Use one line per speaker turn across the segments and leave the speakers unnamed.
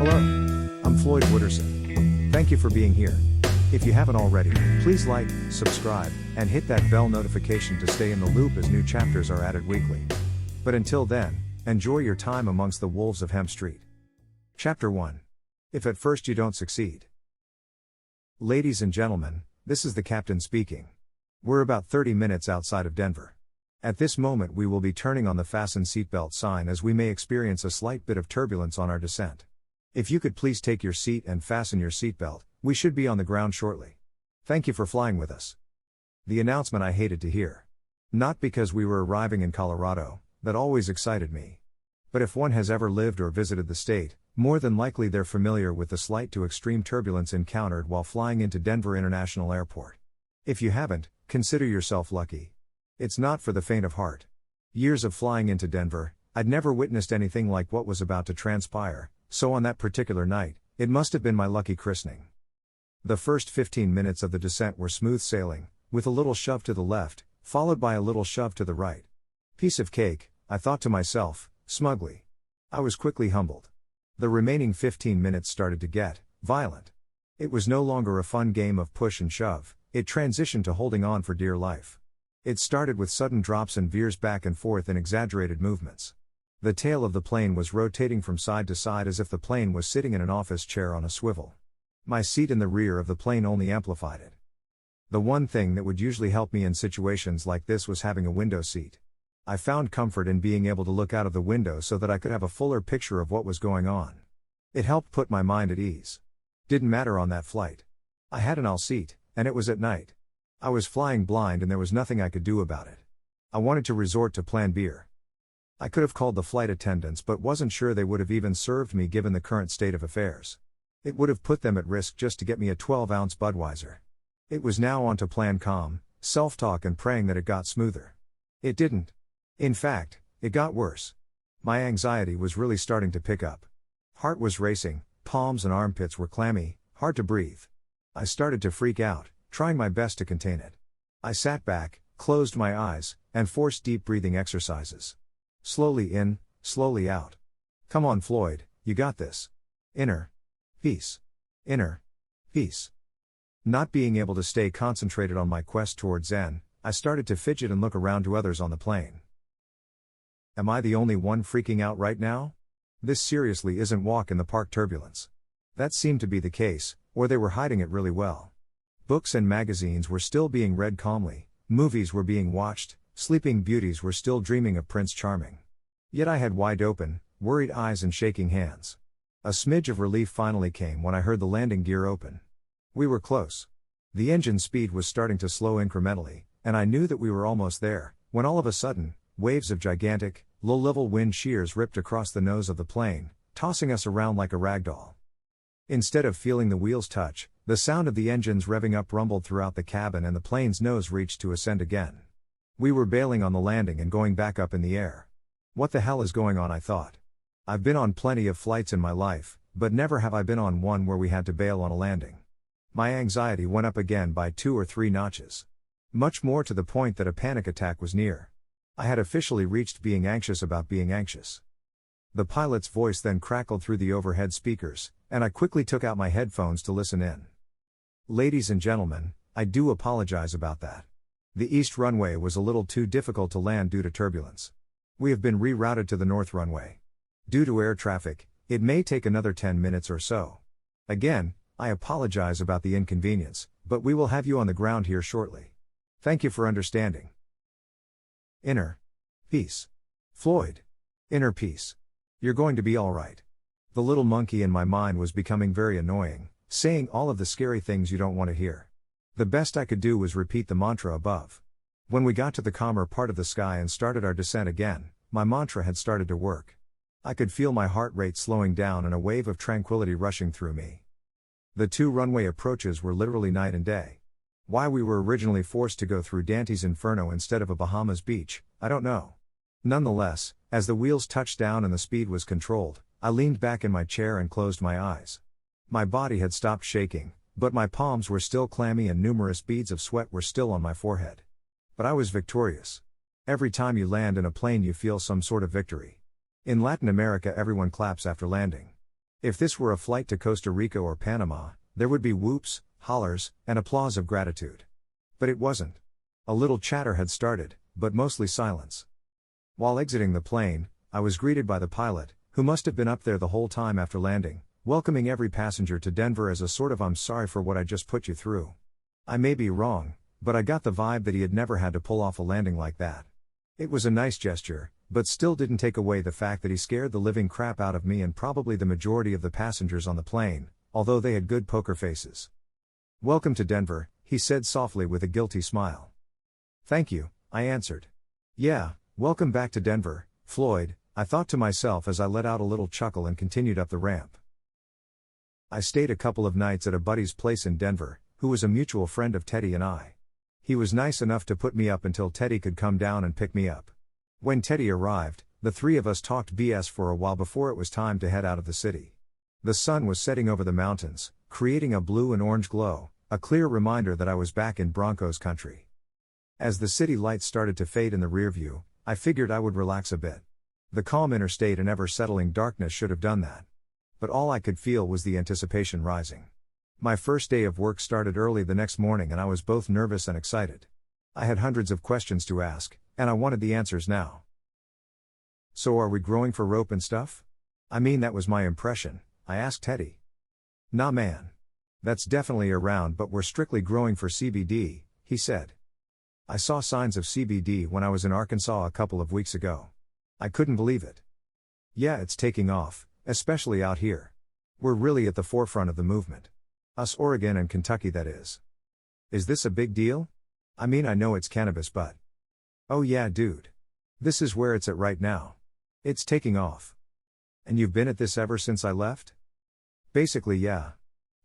Hello. I'm Floyd Wooderson. Thank you for being here. If you haven't already, please like, subscribe, and hit that bell notification to stay in the loop as new chapters are added weekly. But until then, enjoy your time amongst the wolves of Hemp Street. Chapter 1. If at first you don't succeed. Ladies and gentlemen, this is the captain speaking. We're about 30 minutes outside of Denver. At this moment we will be turning on the fasten seatbelt sign as we may experience a slight bit of turbulence on our descent. If you could please take your seat and fasten your seatbelt, we should be on the ground shortly. Thank you for flying with us. The announcement I hated to hear. Not because we were arriving in Colorado, that always excited me. But if one has ever lived or visited the state, more than likely they're familiar with the slight to extreme turbulence encountered while flying into Denver International Airport. If you haven't, consider yourself lucky. It's not for the faint of heart. Years of flying into Denver, I'd never witnessed anything like what was about to transpire, so on that particular night, it must have been my lucky christening. The first 15 minutes of the descent were smooth sailing, with a little shove to the left, followed by a little shove to the right. Piece of cake, I thought to myself, smugly. I was quickly humbled. The remaining 15 minutes started to get violent. It was no longer a fun game of push and shove, it transitioned to holding on for dear life. It started with sudden drops and veers back and forth in exaggerated movements. The tail of the plane was rotating from side to side as if the plane was sitting in an office chair on a swivel. My seat in the rear of the plane only amplified it. The one thing that would usually help me in situations like this was having a window seat. I found comfort in being able to look out of the window so that I could have a fuller picture of what was going on. It helped put my mind at ease. Didn't matter on that flight. I had an aisle seat, and it was at night. I was flying blind and there was nothing I could do about it. I wanted to resort to Plan B. I could have called the flight attendants but wasn't sure they would have even served me given the current state of affairs. It would have put them at risk just to get me a 12-ounce Budweiser. It was now on to Plan Calm, self-talk and praying that it got smoother. It didn't. In fact, it got worse. My anxiety was really starting to pick up. Heart was racing, palms and armpits were clammy, hard to breathe. I started to freak out, trying my best to contain it. I sat back, closed my eyes, and forced deep breathing exercises. Slowly in, slowly out. Come on Floyd, you got this. Inner peace. Inner peace. Not being able to stay concentrated on my quest towards Zen, I started to fidget and look around to others on the plane. Am I the only one freaking out right now? This seriously isn't walk in the park turbulence. That seemed to be the case, or they were hiding it really well. Books and magazines were still being read calmly, movies were being watched, sleeping beauties were still dreaming of Prince Charming. Yet I had wide open, worried eyes and shaking hands. A smidge of relief finally came when I heard the landing gear open. We were close. The engine speed was starting to slow incrementally, and I knew that we were almost there, when all of a sudden, waves of gigantic, low-level wind shears ripped across the nose of the plane, tossing us around like a rag doll. Instead of feeling the wheels touch, the sound of the engines revving up rumbled throughout the cabin and the plane's nose reached to ascend again. We were bailing on the landing and going back up in the air. What the hell is going on, I thought. I've been on plenty of flights in my life, but never have I been on one where we had to bail on a landing. My anxiety went up again by 2 or 3 notches. Much more to the point that a panic attack was near. I had officially reached being anxious about being anxious. The pilot's voice then crackled through the overhead speakers, and I quickly took out my headphones to listen in. Ladies and gentlemen, I do apologize about that. The east runway was a little too difficult to land due to turbulence. We have been rerouted to the north runway. Due to air traffic, it may take another 10 minutes or so. Again, I apologize about the inconvenience, but we will have you on the ground here shortly. Thank you for understanding. Inner peace. Floyd. Inner peace. You're going to be alright. The little monkey in my mind was becoming very annoying, saying all of the scary things you don't want to hear. The best I could do was repeat the mantra above. When we got to the calmer part of the sky and started our descent again, my mantra had started to work. I could feel my heart rate slowing down and a wave of tranquility rushing through me. The 2 runway approaches were literally night and day. Why we were originally forced to go through Dante's Inferno instead of a Bahamas beach, I don't know. Nonetheless, as the wheels touched down and the speed was controlled, I leaned back in my chair and closed my eyes. My body had stopped shaking, but my palms were still clammy and numerous beads of sweat were still on my forehead. But I was victorious. Every time you land in a plane you feel some sort of victory. In Latin America everyone claps after landing. If this were a flight to Costa Rica or Panama, there would be whoops, hollers, and applause of gratitude. But it wasn't. A little chatter had started, but mostly silence. While exiting the plane, I was greeted by the pilot, who must have been up there the whole time after landing, welcoming every passenger to Denver as a sort of "I'm sorry for what I just put you through." I may be wrong, but I got the vibe that he had never had to pull off a landing like that. It was a nice gesture, but still didn't take away the fact that he scared the living crap out of me and probably the majority of the passengers on the plane, although they had good poker faces. "Welcome to Denver," he said softly with a guilty smile. "Thank you," I answered. "Yeah, welcome back to Denver, Floyd," I thought to myself as I let out a little chuckle and continued up the ramp. I stayed a couple of nights at a buddy's place in Denver, who was a mutual friend of Teddy and I. He was nice enough to put me up until Teddy could come down and pick me up. When Teddy arrived, the three of us talked BS for a while before it was time to head out of the city. The sun was setting over the mountains, creating a blue and orange glow, a clear reminder that I was back in Broncos country. As the city lights started to fade in the rearview, I figured I would relax a bit. The calm interstate and ever-settling darkness should have done that. But all I could feel was the anticipation rising. My first day of work started early the next morning and I was both nervous and excited. I had hundreds of questions to ask, and I wanted the answers now. "So are we growing for rope and stuff?" "I mean, that was my impression," I asked Teddy. "Nah man. That's definitely around, but we're strictly growing for CBD," he said. "I saw signs of CBD when I was in Arkansas a couple of weeks ago. I couldn't believe it. Yeah, it's taking off, especially out here. We're really at the forefront of the movement. Us Oregon and Kentucky, that is." "Is this a big deal?" "I mean, I know it's cannabis, but..." "Oh yeah, dude. This is where it's at right now. It's taking off." "And you've been at this ever since I left?" "Basically, yeah.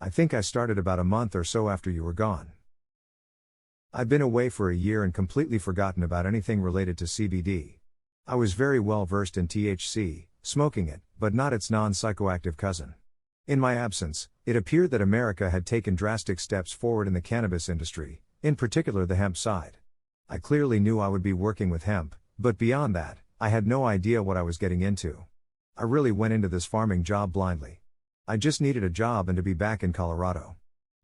I think I started about a month or so after you were gone. I'd been away for a year and completely forgotten about anything related to CBD. I was very well versed in THC, smoking it, but not its non-psychoactive cousin. In my absence, it appeared that America had taken drastic steps forward in the cannabis industry, in particular the hemp side. I clearly knew I would be working with hemp, but beyond that, I had no idea what I was getting into. I really went into this farming job blindly. I just needed a job and to be back in Colorado.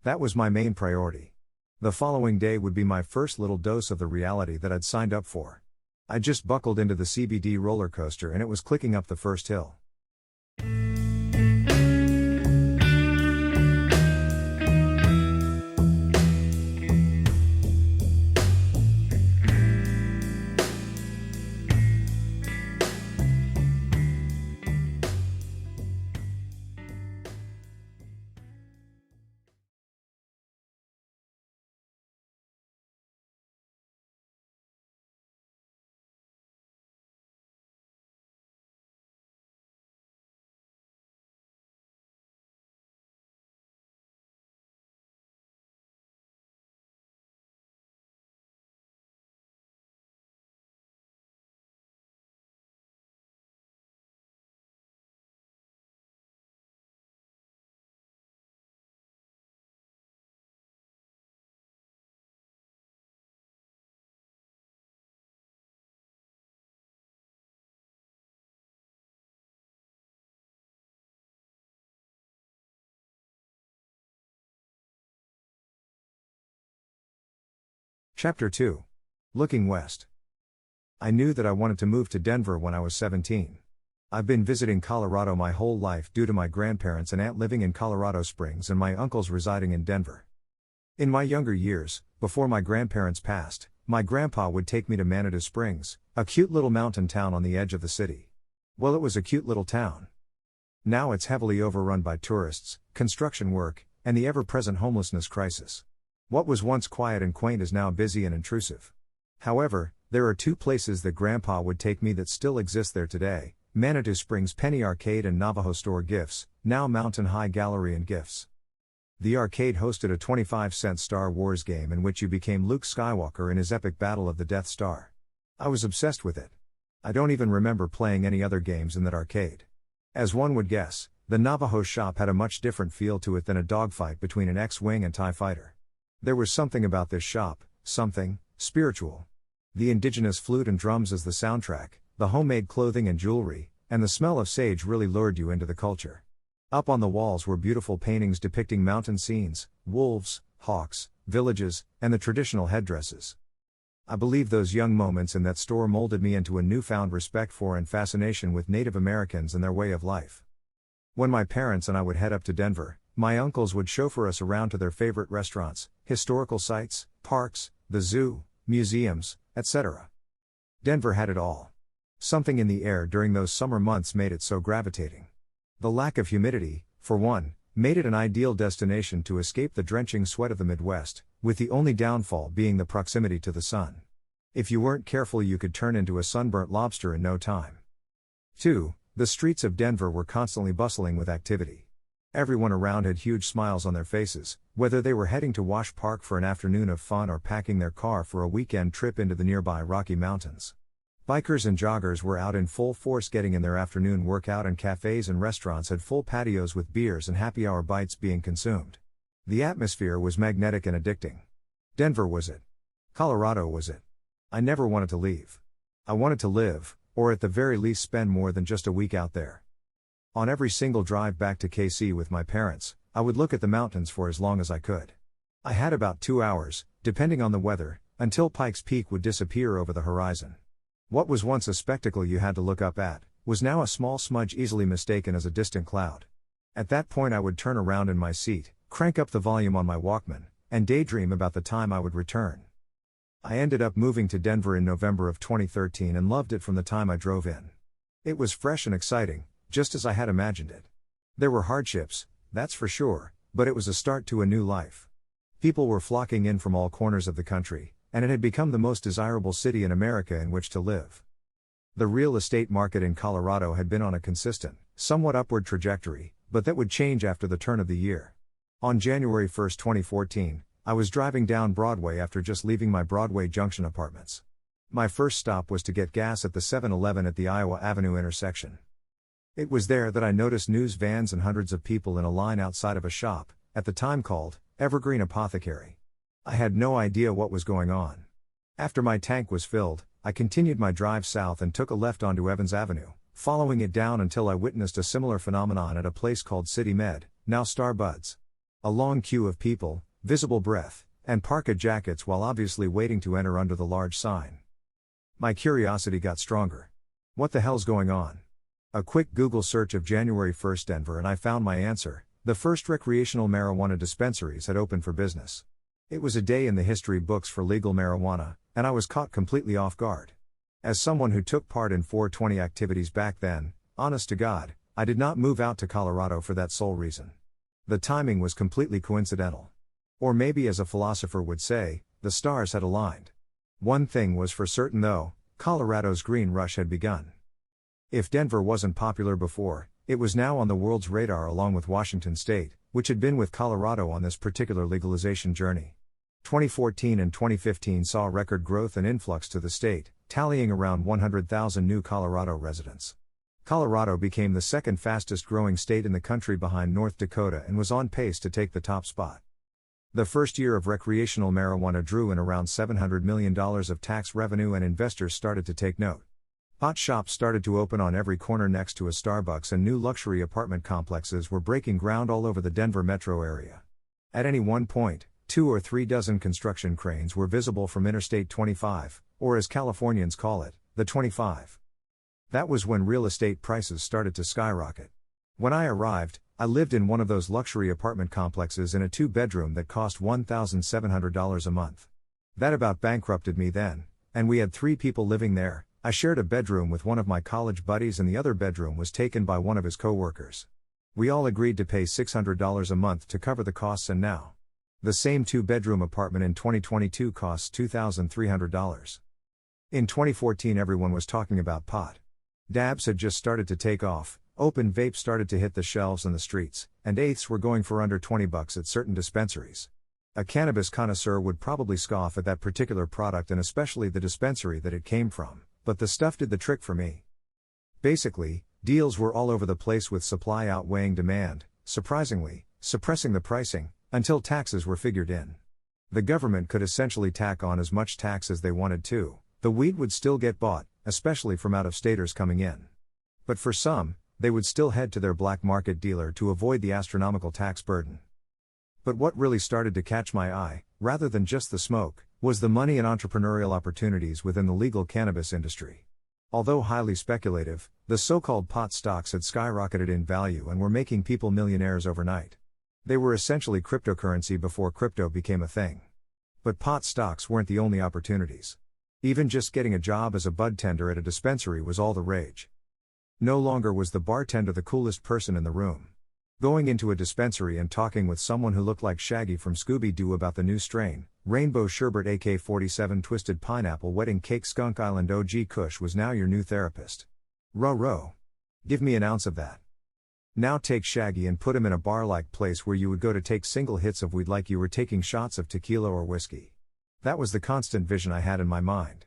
That was my main priority. The following day would be my first little dose of the reality that I'd signed up for. I just buckled into the CBD roller coaster and it was clicking up the first hill. Chapter 2. Looking West. I knew that I wanted to move to Denver when I was 17. I've been visiting Colorado my whole life due to my grandparents and aunt living in Colorado Springs and my uncles residing in Denver. In my younger years, before my grandparents passed, my grandpa would take me to Manitou Springs, a cute little mountain town on the edge of the city. Well, it was a cute little town. Now it's heavily overrun by tourists, construction work, and the ever-present homelessness crisis. What was once quiet and quaint is now busy and intrusive. However, there are two places that Grandpa would take me that still exist there today: Manitou Springs Penny Arcade and Navajo Store Gifts, now Mountain High Gallery and Gifts. The arcade hosted a 25-cent Star Wars game in which you became Luke Skywalker in his epic battle of the Death Star. I was obsessed with it. I don't even remember playing any other games in that arcade. As one would guess, the Navajo shop had a much different feel to it than a dogfight between an X-Wing and TIE Fighter. There was something about this shop, something spiritual. The indigenous flute and drums as the soundtrack, the homemade clothing and jewelry, and the smell of sage really lured you into the culture. Up on the walls were beautiful paintings depicting mountain scenes, wolves, hawks, villages, and the traditional headdresses. I believe those young moments in that store molded me into a newfound respect for and fascination with Native Americans and their way of life. When my parents and I would head up to Denver, my uncles would chauffeur us around to their favorite restaurants, historical sites, parks, the zoo, museums, etc. Denver had it all. Something in the air during those summer months made it so gravitating. The lack of humidity, for one, made it an ideal destination to escape the drenching sweat of the Midwest, with the only downfall being the proximity to the sun. If you weren't careful, you could turn into a sunburnt lobster in no time. 2. The streets of Denver were constantly bustling with activity. Everyone around had huge smiles on their faces, whether they were heading to Wash Park for an afternoon of fun or packing their car for a weekend trip into the nearby Rocky Mountains. Bikers and joggers were out in full force getting in their afternoon workout, and cafes and restaurants had full patios with beers and happy hour bites being consumed. The atmosphere was magnetic and addicting. Denver was it. Colorado was it. I never wanted to leave. I wanted to live, or at the very least spend more than just a week out there. On every single drive back to KC with my parents, I would look at the mountains for as long as I could. I had about 2 hours, depending on the weather, until Pikes Peak would disappear over the horizon. What was once a spectacle you had to look up at, was now a small smudge easily mistaken as a distant cloud. At that point I would turn around in my seat, crank up the volume on my Walkman, and daydream about the time I would return. I ended up moving to Denver in November of 2013 and loved it from the time I drove in. It was fresh and exciting, just as I had imagined it. There were hardships, that's for sure, but it was a start to a new life. People were flocking in from all corners of the country, and it had become the most desirable city in America in which to live. The real estate market in Colorado had been on a consistent, somewhat upward trajectory, but that would change after the turn of the year. On January 1, 2014, I was driving down Broadway after just leaving my Broadway Junction apartments. My first stop was to get gas at the 7-Eleven at the Iowa Avenue intersection. It was there that I noticed news vans and hundreds of people in a line outside of a shop, at the time called Evergreen Apothecary. I had no idea what was going on. After my tank was filled, I continued my drive south and took a left onto Evans Avenue, following it down until I witnessed a similar phenomenon at a place called City Med, now Starbuds. A long queue of people, visible breath, and parka jackets while obviously waiting to enter under the large sign. My curiosity got stronger. What the hell's going on? A quick Google search of January 1st Denver and I found my answer. The first recreational marijuana dispensaries had opened for business. It was a day in the history books for legal marijuana, and I was caught completely off guard. As someone who took part in 420 activities back then, honest to God, I did not move out to Colorado for that sole reason. The timing was completely coincidental. Or maybe, as a philosopher would say, the stars had aligned. One thing was for certain though, Colorado's green rush had begun. If Denver wasn't popular before, it was now on the world's radar along with Washington State, which had been with Colorado on this particular legalization journey. 2014 and 2015 saw record growth and influx to the state, tallying around 100,000 new Colorado residents. Colorado became the second fastest growing state in the country behind North Dakota and was on pace to take the top spot. The first year of recreational marijuana drew in around $700 million of tax revenue, and investors started to take note. Pot shops started to open on every corner next to a Starbucks, and new luxury apartment complexes were breaking ground all over the Denver metro area. At any one point, 2 or 3 dozen construction cranes were visible from Interstate 25, or as Californians call it, the 25. That was when real estate prices started to skyrocket. When I arrived, I lived in one of those luxury apartment complexes in a 2-bedroom that cost $1,700 a month. That about bankrupted me then, and we had 3 people living there. I shared a bedroom with one of my college buddies, and the other bedroom was taken by one of his co-workers. We all agreed to pay $600 a month to cover the costs, and now the same 2-bedroom apartment in 2022 costs $2,300. In 2014 everyone was talking about pot. Dabs had just started to take off, open vape started to hit the shelves and the streets, and eighths were going for under $20 at certain dispensaries. A cannabis connoisseur would probably scoff at that particular product, and especially the dispensary that it came from, but the stuff did the trick for me. Basically, deals were all over the place with supply outweighing demand, surprisingly, suppressing the pricing, until taxes were figured in. The government could essentially tack on as much tax as they wanted to, the weed would still get bought, especially from out-of-staters coming in. But for some, they would still head to their black market dealer to avoid the astronomical tax burden. But what really started to catch my eye, rather than just the smoke, was the money and entrepreneurial opportunities within the legal cannabis industry. Although highly speculative, the so-called pot stocks had skyrocketed in value and were making people millionaires overnight. They were essentially cryptocurrency before crypto became a thing. But pot stocks weren't the only opportunities. Even just getting a job as a bud tender at a dispensary was all the rage. No longer was the bartender the coolest person in the room. Going into a dispensary and talking with someone who looked like Shaggy from Scooby-Doo about the new strain, Rainbow Sherbet AK-47 Twisted Pineapple Wedding Cake Skunk Island OG Kush was now your new therapist. Row. Give me an ounce of that. Now take Shaggy and put him in a bar-like place where you would go to take single hits of weed like you were taking shots of tequila or whiskey. That was the constant vision I had in my mind.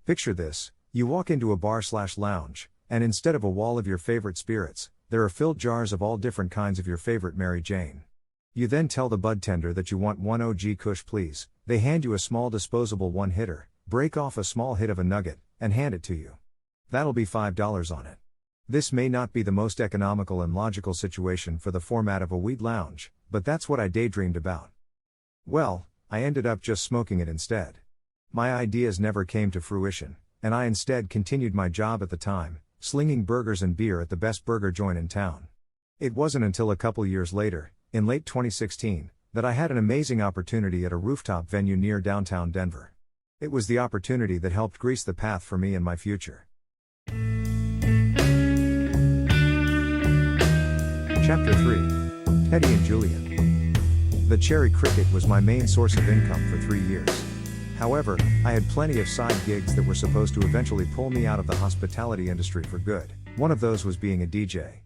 Picture this, you walk into a bar/lounge, and instead of a wall of your favorite spirits, there are filled jars of all different kinds of your favorite Mary Jane. You then tell the bud tender that you want one OG Kush please, they hand you a small disposable one-hitter, break off a small hit of a nugget, and hand it to you. That'll be $5 on it. This may not be the most economical and logical situation for the format of a weed lounge, but that's what I daydreamed about. Well, I ended up just smoking it instead. My ideas never came to fruition, and I instead continued my job at the time, slinging burgers and beer at the best burger joint in town. It wasn't until a couple years later, in late 2016, that I had an amazing opportunity at a rooftop venue near downtown Denver. It was the opportunity that helped grease the path for me and my future. Chapter 3. Teddy and Julien. The cherry cricket was my main source of income for 3 years. However, I had plenty of side gigs that were supposed to eventually pull me out of the hospitality industry for good. One of those was being a DJ.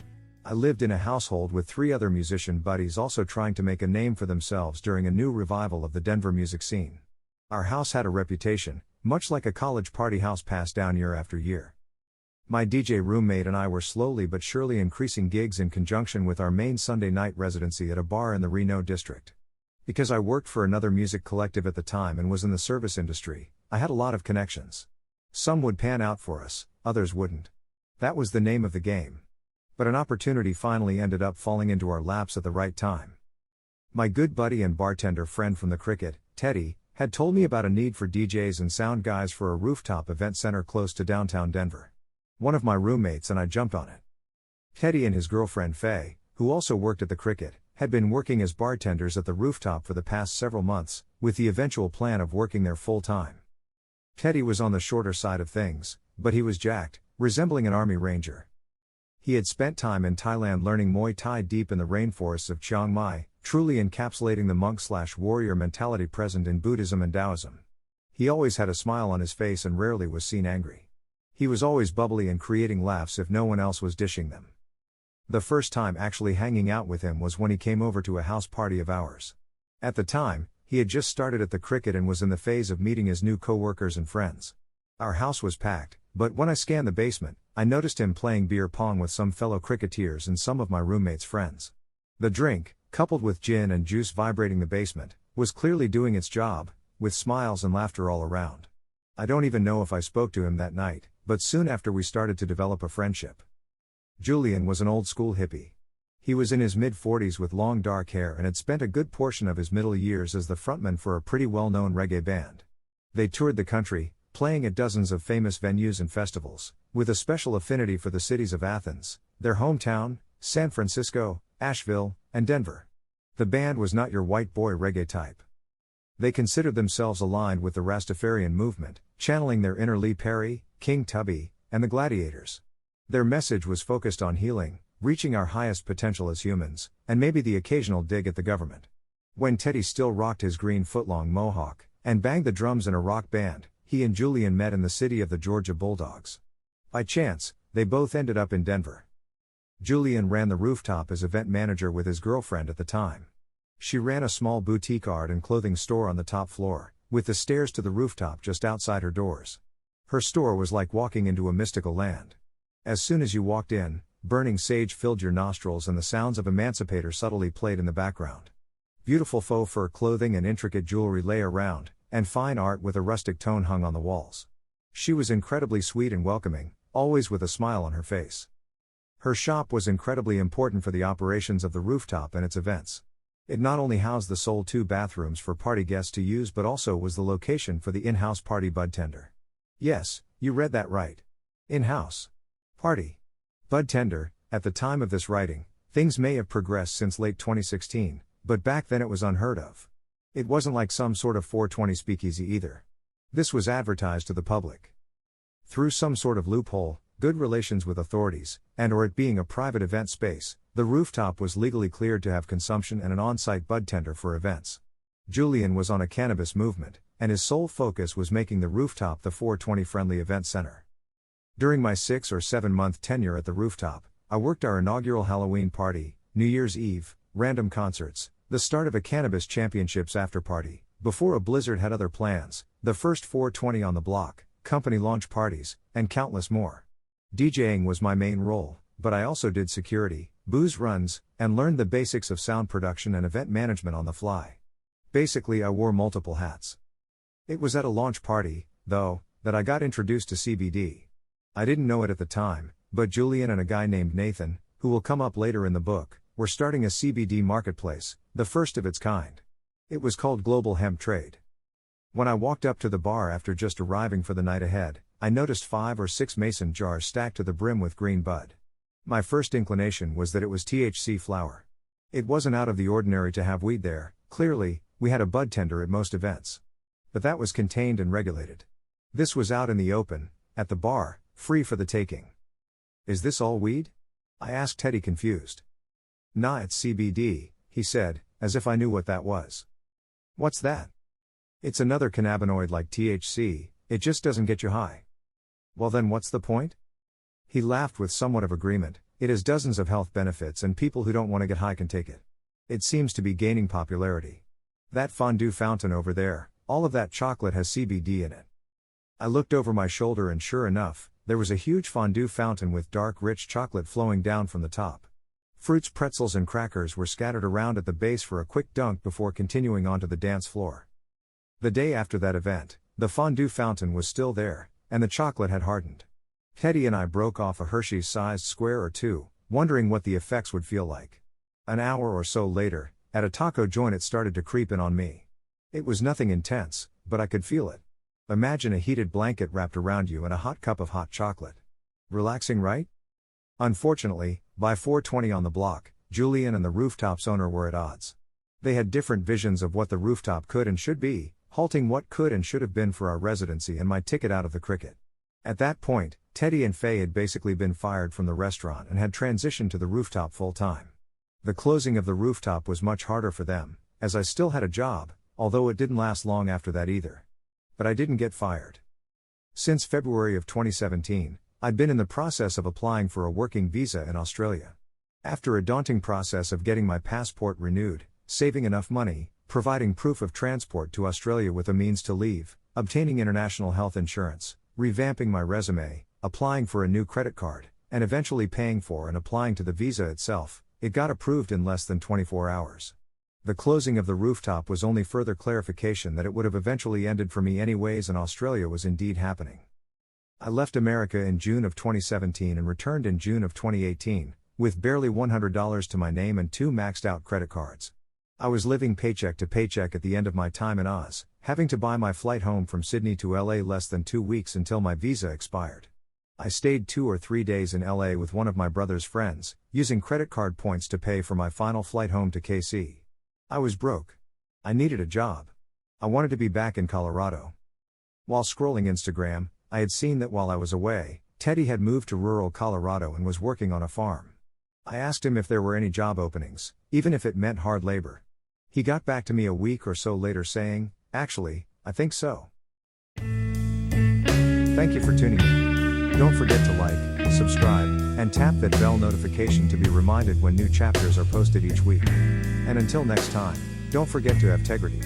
I lived in a household with 3 other musician buddies also trying to make a name for themselves during a new revival of the Denver music scene. Our house had a reputation, much like a college party house passed down year after year. My DJ roommate and I were slowly but surely increasing gigs in conjunction with our main Sunday night residency at a bar in the Reno district. Because I worked for another music collective at the time and was in the service industry, I had a lot of connections. Some would pan out for us, others wouldn't. That was the name of the game. But an opportunity finally ended up falling into our laps at the right time. My good buddy and bartender friend from the cricket, Teddy, had told me about a need for DJs and sound guys for a rooftop event center close to downtown Denver. One of my roommates and I jumped on it. Teddy and his girlfriend Faye, who also worked at the cricket, had been working as bartenders at the rooftop for the past several months, with the eventual plan of working there full time. Teddy was on the shorter side of things, but he was jacked, resembling an army ranger. He had spent time in Thailand learning Muay Thai deep in the rainforests of Chiang Mai, truly encapsulating the monk/warrior mentality present in Buddhism and Taoism. He always had a smile on his face and rarely was seen angry. He was always bubbly and creating laughs if no one else was dishing them. The first time actually hanging out with him was when he came over to a house party of ours. At the time, he had just started at the cricket and was in the phase of meeting his new co-workers and friends. Our house was packed, but when I scanned the basement, I noticed him playing beer pong with some fellow cricketers and some of my roommate's friends. The drink, coupled with gin and juice vibrating the basement, was clearly doing its job, with smiles and laughter all around. I don't even know if I spoke to him that night, but soon after we started to develop a friendship. Julien was an old-school hippie. He was in his mid-40s with long dark hair and had spent a good portion of his middle years as the frontman for a pretty well-known reggae band. They toured the country, playing at dozens of famous venues and festivals, with a special affinity for the cities of Athens, their hometown, San Francisco, Asheville, and Denver. The band was not your white boy reggae type. They considered themselves aligned with the Rastafarian movement, channeling their inner Lee Perry, King Tubby, and the Gladiators. Their message was focused on healing, reaching our highest potential as humans, and maybe the occasional dig at the government. When Teddy still rocked his green footlong mohawk, and banged the drums in a rock band, he and Julien met in the city of the Georgia Bulldogs. By chance, they both ended up in Denver. Julien ran the rooftop as event manager with his girlfriend at the time. She ran a small boutique art and clothing store on the top floor, with the stairs to the rooftop just outside her doors. Her store was like walking into a mystical land. As soon as you walked in, burning sage filled your nostrils and the sounds of Emancipator subtly played in the background. Beautiful faux fur clothing and intricate jewelry lay around, and fine art with a rustic tone hung on the walls. She was incredibly sweet and welcoming, always with a smile on her face. Her shop was incredibly important for the operations of the rooftop and its events. It not only housed the sole 2 bathrooms for party guests to use but also was the location for the in-house party bud tender. Yes, you read that right. In-house party bud tender. At the time of this writing, things may have progressed since late 2016, but back then it was unheard of. It wasn't like some sort of 420 speakeasy either. This was advertised to the public through some sort of loophole, good relations with authorities, and or it being a private event space. The rooftop was legally cleared to have consumption and an on-site bud tender for events. JULIEN was on a cannabis movement, and his sole focus was making the rooftop the 420-friendly event center. During my 6 or 7 month tenure at the rooftop, I worked our inaugural Halloween party, New Year's Eve, random concerts, the start of a cannabis championships after party, before a blizzard had other plans, the first 420 on the block, company launch parties, and countless more. DJing was my main role, but I also did security, booze runs, and learned the basics of sound production and event management on the fly. Basically, I wore multiple hats. It was at a launch party, though, that I got introduced to CBD. I didn't know it at the time, but JULIEN and a guy named Nathan, who will come up later in the book, were starting a CBD marketplace, the first of its kind. It was called Global Hemp Trade. When I walked up to the bar after just arriving for the night ahead, I noticed 5 or 6 mason jars stacked to the brim with green bud. My first inclination was that it was THC flower. It wasn't out of the ordinary to have weed there. Clearly, we had a bud tender at most events. But that was contained and regulated. This was out in the open, at the bar, free for the taking. Is this all weed? I asked Teddy, confused. Nah, it's CBD, he said, as if I knew what that was. What's that? It's another cannabinoid like THC, it just doesn't get you high. Well then what's the point? He laughed with somewhat of agreement. It has dozens of health benefits and people who don't want to get high can take it. It seems to be gaining popularity. That fondue fountain over there, all of that chocolate has CBD in it. I looked over my shoulder and sure enough, there was a huge fondue fountain with dark rich chocolate flowing down from the top. Fruits, pretzels and crackers were scattered around at the base for a quick dunk before continuing onto the dance floor. The day after that event, the fondue fountain was still there, and the chocolate had hardened. Teddy and I broke off a Hershey's-sized square or two, wondering what the effects would feel like. An hour or so later, at a taco joint it started to creep in on me. It was nothing intense, but I could feel it. Imagine a heated blanket wrapped around you and a hot cup of hot chocolate. Relaxing, right? Unfortunately, by 420 on the block, JULIEN and the rooftop's owner were at odds. They had different visions of what the rooftop could and should be, halting what could and should have been for our residency and my ticket out of the cricket. At that point, Teddy and Faye had basically been fired from the restaurant and had transitioned to the rooftop full-time. The closing of the rooftop was much harder for them, as I still had a job, although it didn't last long after that either. But I didn't get fired. Since February of 2017, I'd been in the process of applying for a working visa in Australia. After a daunting process of getting my passport renewed, saving enough money, providing proof of transport to Australia with a means to leave, obtaining international health insurance, revamping my resume, applying for a new credit card, and eventually paying for and applying to the visa itself, it got approved in less than 24 hours. The closing of the rooftop was only further clarification that it would have eventually ended for me anyways, and Australia was indeed happening. I left America in June of 2017 and returned in June of 2018, with barely $100 to my name and 2 maxed out credit cards. I was living paycheck to paycheck at the end of my time in Oz, having to buy my flight home from Sydney to LA less than 2 weeks until my visa expired. I stayed 2 or 3 days in LA with one of my brother's friends, using credit card points to pay for my final flight home to KC. I was broke. I needed a job. I wanted to be back in Colorado. While scrolling Instagram, I had seen that while I was away, Teddy had moved to rural Colorado and was working on a farm. I asked him if there were any job openings, even if it meant hard labor. He got back to me a week or so later saying, "Actually, I think so." Thank you for tuning in. Don't forget to like, subscribe, and tap that bell notification to be reminded when new chapters are posted each week. And until next time, don't forget to have integrity.